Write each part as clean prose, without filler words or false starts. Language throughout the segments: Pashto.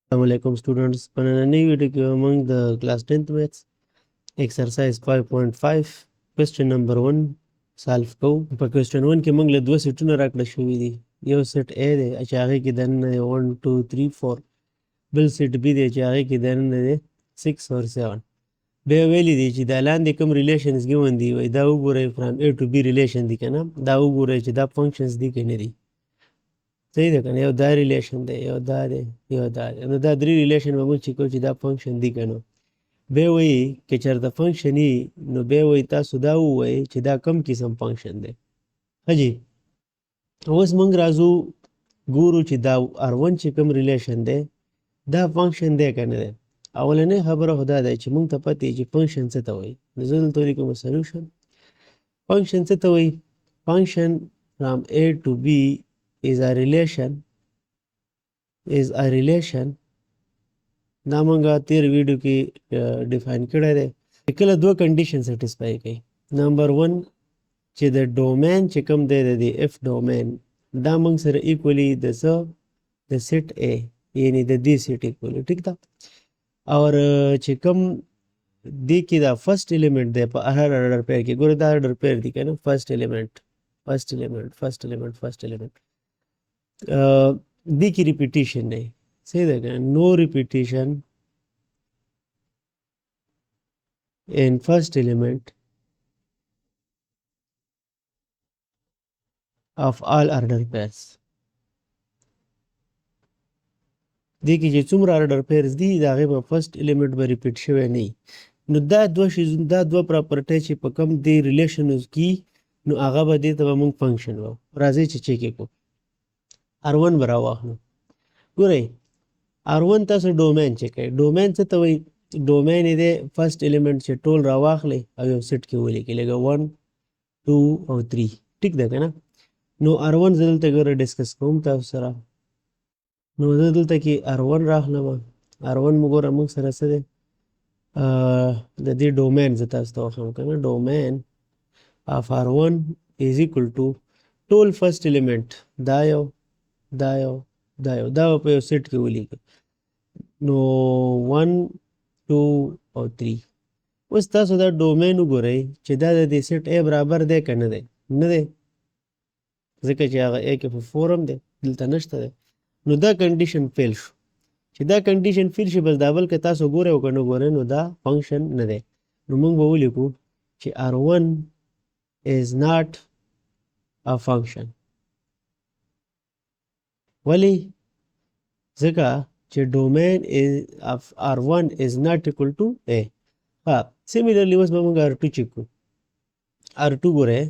Assalamualaikum students. په نننۍ ویډیو کې موږ د کلاس 10th maths exercise 5.5 question number 1 solve کوو. په question 1 کې موږ له دوه سیټونه راکړه شوي دي. یو سیټ A دی چې هغې کې دننه 1 2 3 4 بل سیټ B دی چې هغې کې دننه دی 6 or 7. بیا ویلي دي چې دا لاندې کوم ریلیشنز given دي وایي دا وګورئ from A to B ریلیشن دي که نه دا وګورئ چې دا فنکشنز دي که نه دي. صحیح ده که نه یو دا ریلیشن دی یو دا دی یو دا دی نو دا درې ریلیشن به موږ چیک کوو چې دا فنکشن دی که نه. بیا وایي که چېرته فنکشن وي نو بیا وایي تاسو دا ووایئ چې دا کم قسم فنکشن دی. ښه جي اوس موږ راځو ګورو چې دا R1 چې کوم ریلیشن دی دا فنکشن دی که نه دی. اولنۍ خبره خو دا ده چې موږ ته پته چې فنکشن څه ته وایي. نو زه دلته ولیکم سلوشن. فنکشن څه ته وایي؟ فنکشن from A to B is a relation دا مونږه تیر ویډیو کې ډیفاین کړی دی. کله دوه کنډیشن سټیسفای کوي. نمبر 1 چې د ډومین چې کوم دی د اف ډومین دا مونږ سره ایکولی د څه د سیټ A یعنی د دې سیټ ایکولی ټیک ده. اور چې کوم دې کې دا فرست الیمنٹ دی په هر آرډر پیر کې ګوره دا آرډر پیر دی که نه فرست الیمنٹ دی کی ریپیټیشن نه صحیح ده که نو ریپیټیشن in first element of all order pairs. دی کې چې څومره order pairs دي د هغې په فرست الیمنٹ به ریپیټ شوی نه وي. نو دا دوه پراپرټۍ چې په کوم دی ریلیشنز کې نو هغه به دې ته به موږ فنکشن وایو. راځئ چې چیک یې کړو. R1 به راواخلو. ګورئ R1 تاسو ډومین چیک کوئ. ډومین څه ته وایي؟ ډومین یې دی فرست الیمنٹ چې ټول راواخلئ او یو سیټ کې ولیکئ لکه 1 2 او 3 ټیک ده که نه. نو R1 زه دلته ګوره ډسکس کوم تاسو سره. نو زه دلته کې R1 راخلم. R1 مو ګوره موږ سره څه دی د دې ډومین زه تاسو ته وښیم که نه. ډومین of R1 is equal to ټول فرست الیمنٹ دا یو دا یو دا یو دا په یو سیټ کې ولیکئ. نو 1 2 او 3 اوس تاسو دا ډومین وګورئ چې دا د دې سیټ A برابر دی که نه دی؟ نه دی ځکه چې هغه A کې په 4 هم دی دلته نشته دی. نو دا کنډیشن فیل شو. چې دا کنډیشن فیل شي بس دا بل که تاسو ګورئ او که نه ګورئ نو دا فنکشن نه دی. نو موږ به ولیکو چې R1 is not a function. ولی ځکه چې ډومین of R1 is not equal to A. ها سیمیلرلی اوس به موږ R2 چیک کړو. R2 ګورئ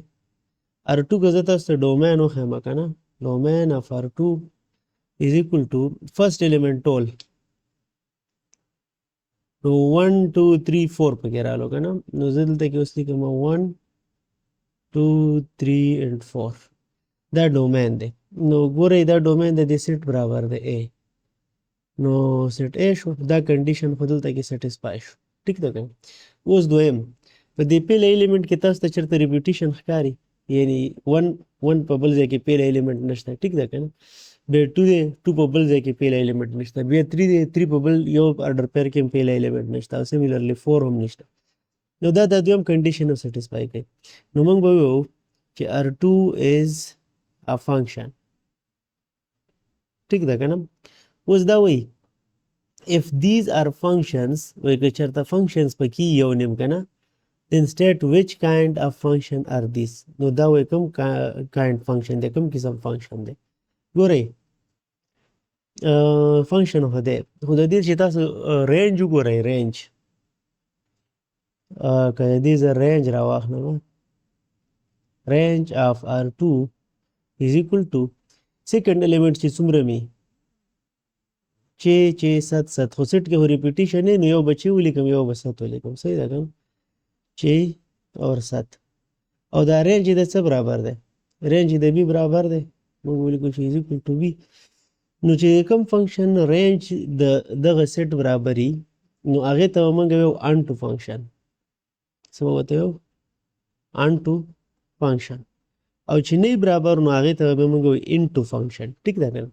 R2 که زه تاسو ته ډومین وښیم که نه ډومین of R2 is equal to فرست الیمنٹ ټول نو 1 2 3 4 پکې رالو که نه. نو زه دلته کې اوس لیکم 1 2 3 and 4 دا ډومین دی. نو ګورئ دا ډومین د دې سیټ برابر دی A. نو سیټ A شو دا کنډیشن خو دلته کې سیټسفای شو ټیک ده که. اوس دویم په دې پیله ایلیمنٹ کې تاسو ته چېرته ریپیټیشن ښکاري یعنی 1 په بل ځای کې پیله ایلیمنٹ نشته ټیک ده که نه. بیا 2 دی 2 په بل ځای کې پیله ایلیمنٹ نشته. بیا 3 دی 3 په بل یو آرډر پیر کې هم پیله ایلیمنٹ نشته او سیمیلرلی 4 هم نشته. نو دا دویم کنډیشن هم سیټسفای کوي. نو موږ به ووایو چې R2 is a function ټیک ده که نه. اوس دا وایي if these are functions وایي که چېرته functions پکې یو نیم که نه then state which kind of function are these. نو دا وایي کوم kind function دی کوم قسم function دی. ګورئ فنکشن خو دی خو د دې چې تاسو رینج وګورئ رینج که د دې زه رینج راواخلم رینج of R2 is equal to سیکنډ الیمنٹ چې څومره مي 6 6 7 7 خو سیټ کې خو ریپیټیشن نه نو یو به 6 ولیکم یو به 7 ولیکم صحیح ده که 6 اور 7 او دا رینج د څه برابر دی؟ رینج د B برابر دی. موږ ولیکو چې is equal to B. نو چې کوم فنکشن رینج د دغه سیټ برابري نو هغې ته به موږ ویو انټو فنکشن. څه به ورته ویو؟ انټو فنکشن. او چې نه برابر نو هغې ته به موږ وایو انټو فنکشن ټیک ده که نه.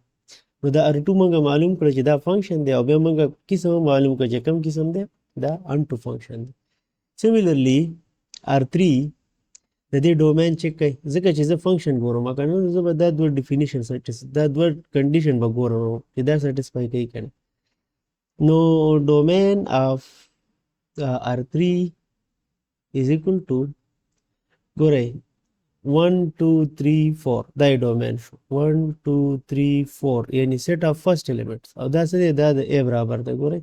نو دا R2 موږ معلوم کړ چې دا فنکشن دی او بیا موږ قسم معلوم کړ چې کوم قسم دی دا انټو فنکشن دی. سیملرلی R3 د دې ډومین چک کوي ځکه چې زه فنکشن ګورم کنه نو زه به دا دوه ډیفینیشن دا دوه کنډیشن به ګورم چې دا سټیسفای کوي کنه. نو ډومین اف R3 is equal to ګورئ 1 2 3 4 دا ډومین شو 1 2 3 4 یعنی سیټ اف فرست الیمنټس او دا څه دی دا د A برابر دی ګورئ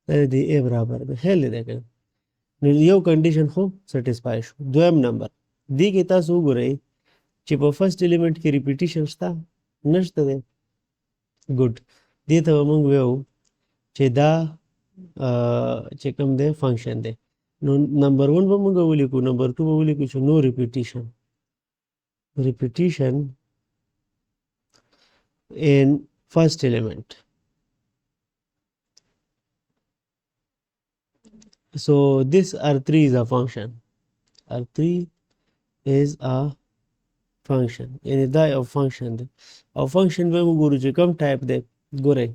دا د A برابر دی هل دی کنه. نو یو کنډیشن خو سټیسفای شو. دویم نمبر دې کې تاسو وګورئ چې په فرست الیمنٹ کې ریپیټیشن شته نشته دی ګډ دې ته موږ وایو چې دا چې کوم دی فنکشن دی. نو نمبر 1 به موږ ولیکو نمبر 2 به ولیکو چې نو repetition in first element. So this R3 is a function. R3 is a function. Yani da a function دی او function به موږ ګورو چې کوم ټایپ دی ګورئ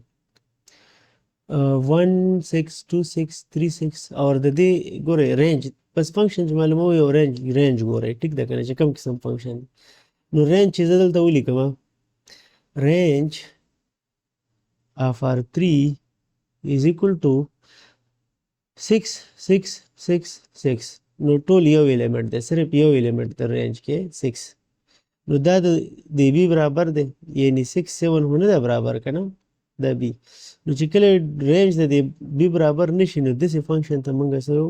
1 6 2 6 3 6 اور د دې ګورئ رینج بس فنکشن چې معلومه یو رینج ګورئ ټیک ده کنه چې کوم قسم فنکشن نو رینج چې زه دلته ولیکم رینج of R3 is equal to 6 6 6 6 نو ټول یو ایلیمنٹ دی صرف یو ایلیمنٹ د رینج کې 6 نو دا د بی برابر دی یعنی 6 7 هونه ده برابر کنه دا بی نو چې کله رینج د بی برابر نشي نو داسې فنکشن ته موږ څه وایو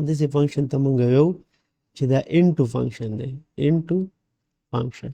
داسې فنکشن ته موږ وایو چې دا انټو فنکشن دی انټو فنکشن